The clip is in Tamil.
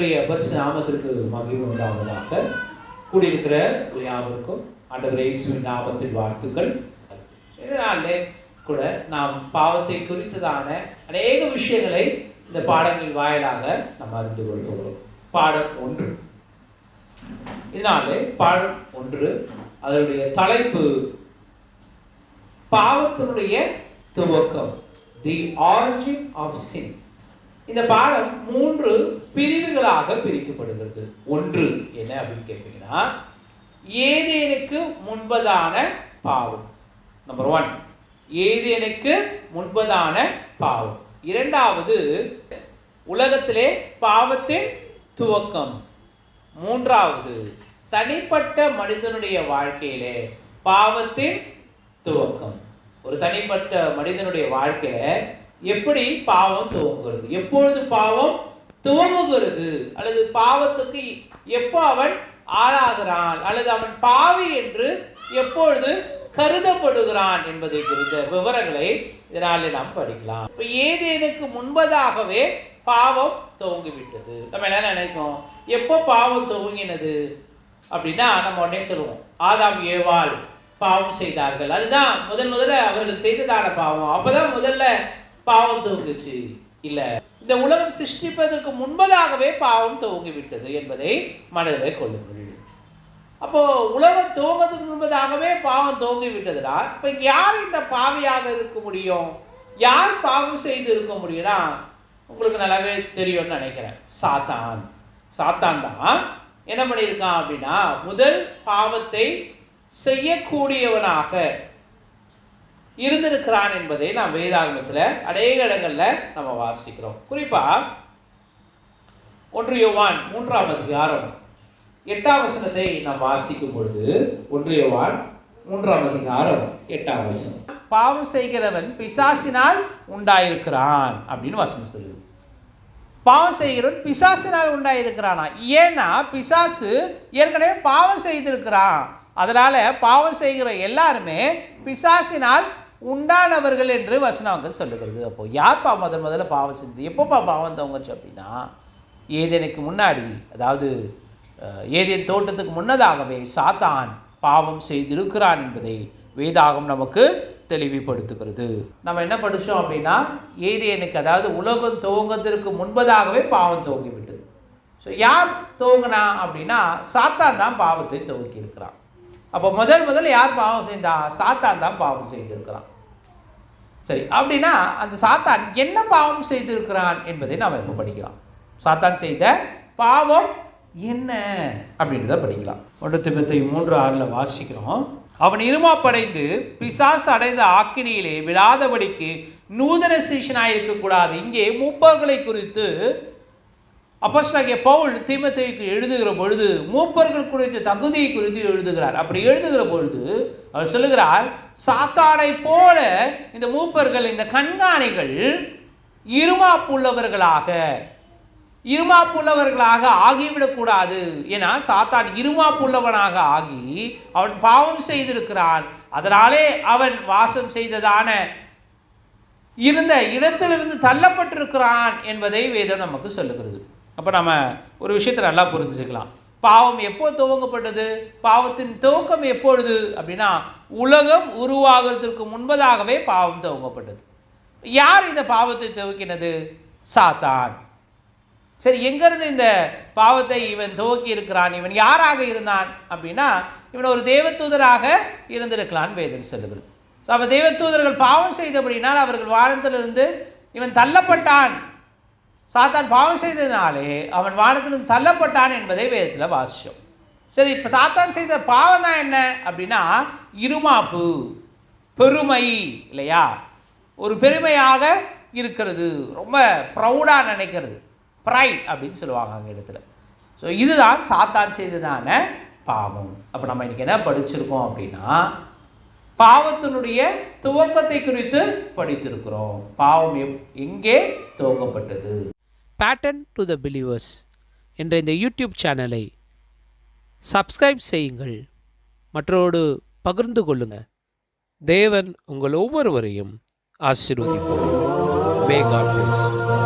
ஆண்டவருடைய பரிசு நாமத்திற்கு மகிமை உண்டாவதாக. கூடியிருக்கிற யாவருக்கும் ஆண்டவர் இயேசுவின் நாமத்தில் வாழ்த்துக்கள். இதனாலே கூட நாம் பாவத்தை குறித்ததான அநேக விஷயங்களை இந்த பாடங்களின் வாயிலாக நாம் அறிந்து கொள்கிறோம். பாடம் 1. இதனாலே பாடம் 1 அதனுடைய தலைப்பு பாவத்தினுடைய துவக்கம், தி ஆரிஜின் ஆஃப் சின். இந்த பாடம் 3 பிரிவுகளாக பிரிக்கப்படுகிறது. 1 என்ன அப்படின்னு கேட்பீங்கன்னா, ஏதேனுக்கு முன்பதான பாவம். நம்பர் 1, ஏதேனுக்கு முன்பதான பாவம். 2வது, உலகத்திலே பாவத்தின் துவக்கம். 3வது, தனிப்பட்ட மனிதனுடைய வாழ்க்கையிலே பாவத்தின் துவக்கம். ஒரு தனிப்பட்ட மனிதனுடைய வாழ்க்கையில எப்படி பாவம் துவங்குகிறது, எப்பொழுது பாவம் துவங்குகிறது, அல்லது பாவத்துக்கு எப்போ அவன் ஆளாகிறான், அல்லது அவன் பாவி என்று எப்பொழுது கருதப்படுகிறான் என்பதை குறித்த விவரங்களை இதனாலே நாம் படிக்கலாம். இப்போ ஏதேனுக்கு முன்பதாகவே பாவம் துவங்கிவிட்டது. நம்ம என்ன நினைக்கும், எப்போ பாவம் துவங்கினது அப்படின்னா நம்ம உடனே சொல்லுவோம், ஆதாம் ஏவாள் பாவம் செய்தார்கள், அதுதான் முதல்ல அவர்கள் செய்ததான பாவம், அப்பதான் முதல்ல பாவம் துவங்குச்சு. இல்ல, இந்த உலகம் சிருஷ்டிப்பதற்கு முன்பதாகவே பாவம் துவங்கிவிட்டது என்பதை மனதில் கொள்ளுங்கள். அப்போ உலகம் துவங்குவதற்கு முன்பதாகவே பாவம் துவங்கி விட்டதுனா, இப்ப யார் இந்த பாவியாக இருக்க முடியும், யார் பாவம் செய்து இருக்க முடியும்னா உங்களுக்கு நல்லாவே தெரியும்னு நினைக்கிறேன். சாத்தான் தான் என்ன பண்ணியிருக்கான் அப்படின்னா, முதல் பாவத்தை செய்யக்கூடியவனாக இருந்திருக்கிறான் என்பதை நாம் வேதாகமத்தில் அநேக இடங்கள்ல நம்ம வாசிக்கிறோம். குறிப்பா 1 யோவான் 3ஆம் அதிகாரம் 8ஆம் வசனத்தை நாம் வாசிக்கும் பொழுது, 1 யோவான் 3ஆம் அதிகாரம் 8ஆம் வசனம், பாவம் செய்கிறவன் பிசாசினால் உண்டாயிருக்கிறான் அப்படின்னு வசனம் சொல்லுது. பாவம் செய்கிறவன் பிசாசினால் உண்டாயிருக்கிறானா? ஏன்னா பிசாசு ஏற்கனவே பாவம் செய்திருக்கிறான். அதனால பாவம் செய்கிற எல்லாருமே பிசாசினால் உண்டானவர்கள் என்று வசனம் அங்கே சொல்லுகிறது. அப்போ யார்ப்பா முதல்ல பாவம் செஞ்சது, எப்போப்பா பாவம் துவங்குச்சு அப்படின்னா, ஏதேனுக்கு முன்னாடி, அதாவது ஏதேன் தோட்டத்துக்கு முன்னதாகவே சாத்தான் பாவம் செய்திருக்கிறான் என்பதை வேதாகம் நமக்கு தெளிவுபடுத்துகிறது. நம்ம என்ன படித்தோம் அப்படின்னா, ஏதேனுக்கு, அதாவது உலகம் துவங்குவதற்கு முன்பதாகவே பாவம் துவங்கி விட்டது. ஸோ யார் துவங்கினா அப்படின்னா, சாத்தான் தான் பாவத்தை துவக்கி இருக்கிறான். அப்போ முதல்ல யார் பாவம் செய்தா? சாத்தான் தான் பாவம் செய்திருக்கிறான். சரி, அப்படின்னா அந்த சாத்தான் என்ன பாவம் செய்திருக்கிறான் என்பதை நாம் இப்போ படிக்கலாம். சாத்தான் செய்த பாவம் என்ன அப்படின்றத படிக்கலாம். 1 தீமோத்தேயு 3:6 வாசிக்கிறோம், அவன் இருமாப்படைந்து பிசாசு அடைந்த ஆக்கினியிலே விழாதபடிக்கு நூதன சீஷனாக இருக்கக்கூடாது. இங்கே மூப்பர்களை குறித்து அப்போஸ்தலனாகிய பவுல் தீமோத்தேயுக்கு எழுதுகிற பொழுது மூப்பர்கள் குறித்த தகுதியை குறித்து எழுதுகிறார். அப்படி எழுதுகிற பொழுது அவர் சொல்லுகிறார், சாத்தானை போல இந்த மூப்பர்கள், இந்த கண்காணிகள் இருமாப்புள்ளவர்களாக ஆகிவிடக்கூடாது. ஏன்னா சாத்தான் இருமாப்புள்ளவனாக ஆகி அவன் பாவம் செய்திருக்கிறான். அதனாலே அவன் வாசம் செய்ததான இருந்த இடத்திலிருந்து தள்ளப்பட்டிருக்கிறான் என்பதை வேதம் நமக்கு சொல்லுகிறது. அப்போ நம்ம ஒரு விஷயத்தை நல்லா புரிஞ்சுக்கலாம். பாவம் எப்போ துவங்கப்பட்டது, பாவத்தின் துவக்கம் எப்பொழுது அப்படின்னா, உலகம் உருவாகிறதுக்கு முன்பதாகவே பாவம் துவங்கப்பட்டது. யார் இந்த பாவத்தை துவக்கினது? சாத்தான். சரி, எங்கிருந்து இந்த பாவத்தை இவன் துவக்கி இருக்கிறான்? இவன் யாராக இருந்தான் அப்படின்னா, இவன் ஒரு தேவதூதராக இருந்திருக்கலான் வேதம் சொல்லுகிறது. ஸோ அவன் தேவதூதர்கள் பாவம் செய்தபடினால் அவர்கள் வானத்திலிருந்து இவன் தள்ளப்பட்டான். சாத்தான் பாவம் செய்ததினாலே அவன் வானத்திலிருந்து தள்ளப்பட்டான் என்பதை வேதத்தில் வாசிச்சோம். சரி, இப்போ சாத்தான் செய்த பாவம் தான் என்ன அப்படின்னா, இருமாப்பு, பெருமை, இல்லையா? ஒரு பெருமையாக இருக்கிறது, ரொம்ப ப்ரௌடாக நினைக்கிறது, ப்ரைட் அப்படின்னு சொல்லுவாங்க அங்கே இடத்துல. ஸோ இதுதான் சாத்தான் செய்ததான பாவம். அப்போ நம்ம இன்றைக்கி என்ன படிச்சிருக்கோம் அப்படின்னா, பாவத்தினுடைய துவக்கத்தை குறித்து படித்திருக்கிறோம். பாவம் எங்கே துவங்கப்பட்டது? பேட்டர்ன் டு த பிலீவர்ஸ் என்ற இந்த யூடியூப் சேனலை சப்ஸ்கிரைப் செய்யுங்கள், மற்றோடு பகிர்ந்து கொள்ளுங்கள். தேவன் உங்கள் ஒவ்வொருவரையும் ஆசீர்வதிப்பார். May God bless you.